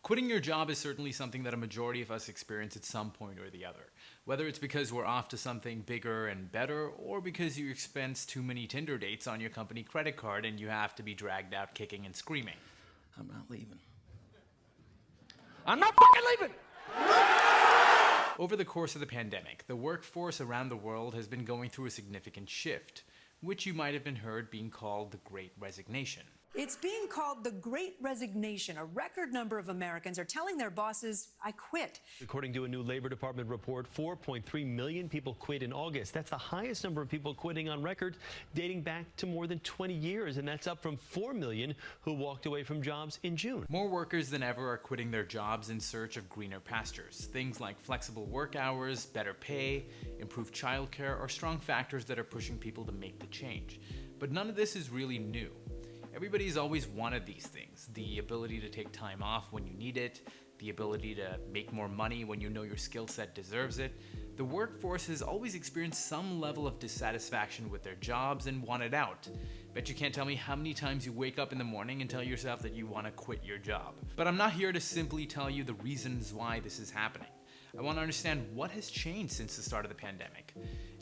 Quitting your job is certainly something that a majority of us experience at some point or the other. Whether it's because we're off to something bigger and better, or because you expense too many Tinder dates on your company credit card and you have to be dragged out kicking and screaming. I'm not leaving. I'm not fucking leaving! Over the course of the pandemic, the workforce around the world has been going through a significant shift, which you might have been heard being called the Great Resignation. It's being called the Great Resignation. A record number of Americans are telling their bosses, I quit. According to a new Labor Department report, 4.3 million people quit in August. That's the highest number of people quitting on record dating back to more than 20 years, and that's up from 4 million who walked away from jobs in June. More workers than ever are quitting their jobs in search of greener pastures. Things like flexible work hours, better pay, improved childcare are strong factors that are pushing people to make the change. But none of this is really new. Everybody's always wanted these things: the ability to take time off when you need it, the ability to make more money when you know your skill set deserves it. The workforce has always experienced some level of dissatisfaction with their jobs and wanted out. Bet you can't tell me how many times you wake up in the morning and tell yourself that you want to quit your job. But I'm not here to simply tell you the reasons why this is happening. I want to understand what has changed since the start of the pandemic.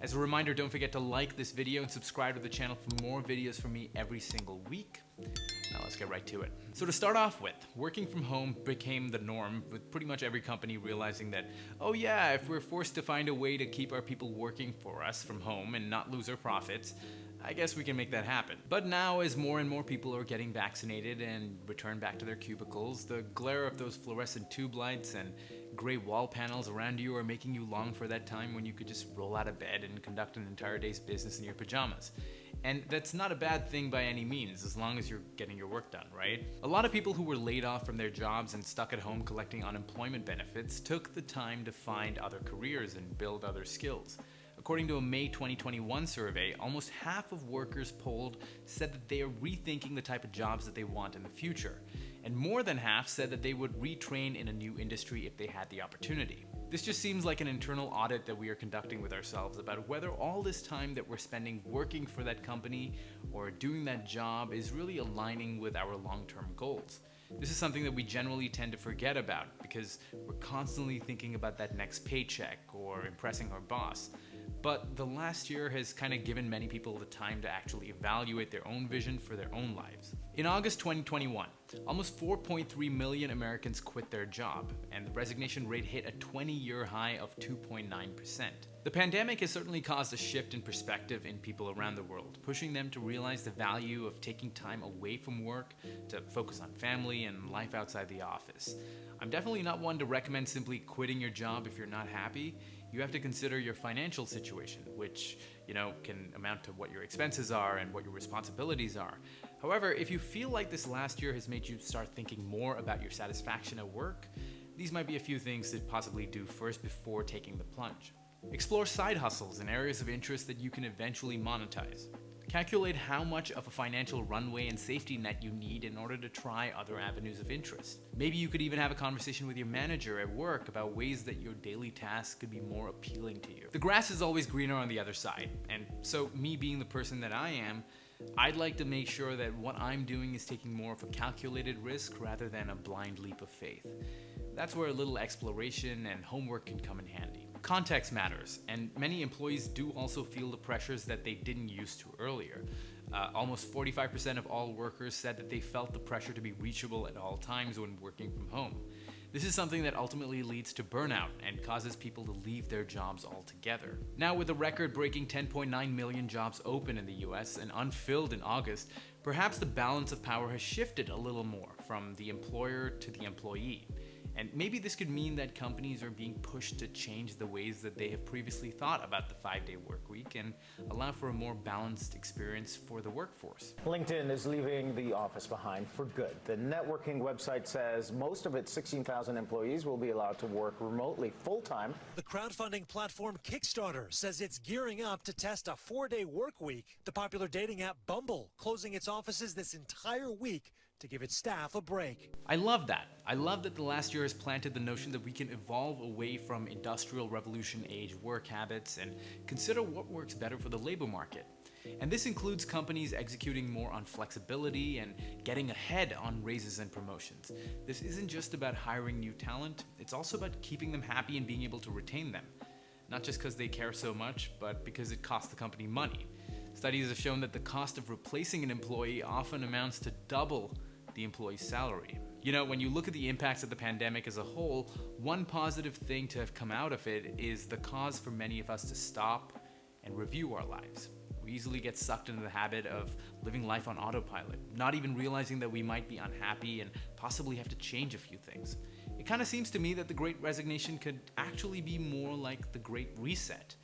As a reminder, don't forget to like this video and subscribe to the channel for more videos from me every single week. Now let's get right to it. So to start off with, working from home became the norm, with pretty much every company realizing that, oh yeah, if we're forced to find a way to keep our people working for us from home and not lose our profits, I guess we can make that happen. But now, as more and more people are getting vaccinated and return back to their cubicles, the glare of those fluorescent tube lights and gray wall panels around you are making you long for that time when you could just roll out of bed and conduct an entire day's business in your pajamas. And that's not a bad thing by any means, as long as you're getting your work done, right? A lot of people who were laid off from their jobs and stuck at home collecting unemployment benefits took the time to find other careers and build other skills. According to a May 2021 survey, almost half of workers polled said that they are rethinking the type of jobs that they want in the future. And more than half said that they would retrain in a new industry if they had the opportunity. This just seems like an internal audit that we are conducting with ourselves about whether all this time that we're spending working for that company or doing that job is really aligning with our long-term goals. This is something that we generally tend to forget about because we're constantly thinking about that next paycheck or impressing our boss. But the last year has kind of given many people the time to actually evaluate their own vision for their own lives. In August 2021, almost 4.3 million Americans quit their job, and the resignation rate hit a 20-year high of 2.9%. The pandemic has certainly caused a shift in perspective in people around the world, pushing them to realize the value of taking time away from work to focus on family and life outside the office. I'm definitely not one to recommend simply quitting your job if you're not happy. You have to consider your financial situation, which, can amount to what your expenses are and what your responsibilities are. However, if you feel like this last year has made you start thinking more about your satisfaction at work, these might be a few things to possibly do first before taking the plunge. Explore side hustles and areas of interest that you can eventually monetize. Calculate how much of a financial runway and safety net you need in order to try other avenues of interest. Maybe you could even have a conversation with your manager at work about ways that your daily tasks could be more appealing to you. The grass is always greener on the other side, and so me being the person that I am, I'd like to make sure that what I'm doing is taking more of a calculated risk rather than a blind leap of faith. That's where a little exploration and homework can come in handy. Context matters, and many employees do also feel the pressures that they didn't used to earlier. Almost 45% of all workers said that they felt the pressure to be reachable at all times when working from home. This is something that ultimately leads to burnout and causes people to leave their jobs altogether. Now, with a record-breaking 10.9 million jobs open in the US and unfilled in August, perhaps the balance of power has shifted a little more from the employer to the employee. And maybe this could mean that companies are being pushed to change the ways that they have previously thought about the 5-day work week and allow for a more balanced experience for the workforce. LinkedIn is leaving the office behind for good. The networking website says most of its 16,000 employees will be allowed to work remotely full-time. The crowdfunding platform Kickstarter says it's gearing up to test a 4-day work week. The popular dating app Bumble closing its offices this entire week to give its staff a break. I love that. I love that the last year has planted the notion that we can evolve away from industrial revolution age work habits and consider what works better for the labor market. And this includes companies executing more on flexibility and getting ahead on raises and promotions. This isn't just about hiring new talent, it's also about keeping them happy and being able to retain them. Not just because they care so much, but because it costs the company money. Studies have shown that the cost of replacing an employee often amounts to double the employee's salary. You know, when you look at the impacts of the pandemic as a whole, one positive thing to have come out of it is the cause for many of us to stop and review our lives. We easily get sucked into the habit of living life on autopilot, not even realizing that we might be unhappy and possibly have to change a few things. It kind of seems to me that the Great Resignation could actually be more like the Great Reset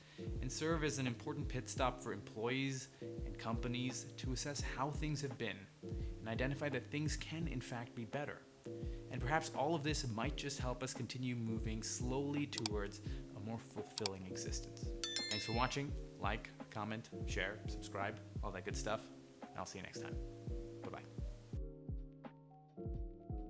and serve as an important pit stop for employees and companies to assess how things have been and identify that things can in fact be better. And perhaps all of this might just help us continue moving slowly towards a more fulfilling existence. Thanks for watching. Like, comment, share, subscribe, all that good stuff. And I'll see you next time.